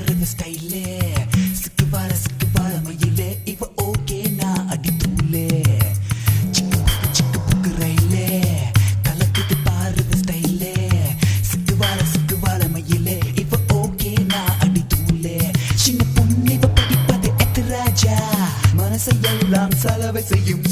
பாருங்க ஸ்டைலே சிக்கு வார மயிலே இப்ப ஓகே நான் அடி தூளே சிக்கு புக்கு ரயிலே கலக்குது பாருங்க ஸ்டைலே சிக்கு வார மயிலே இப்ப ஓகே நான் அடி தூளே சின்ன பொண்ணு இப்ப படிப்பது எத்து ராஜா மனசை எல்லாம் செலவை செய்யும்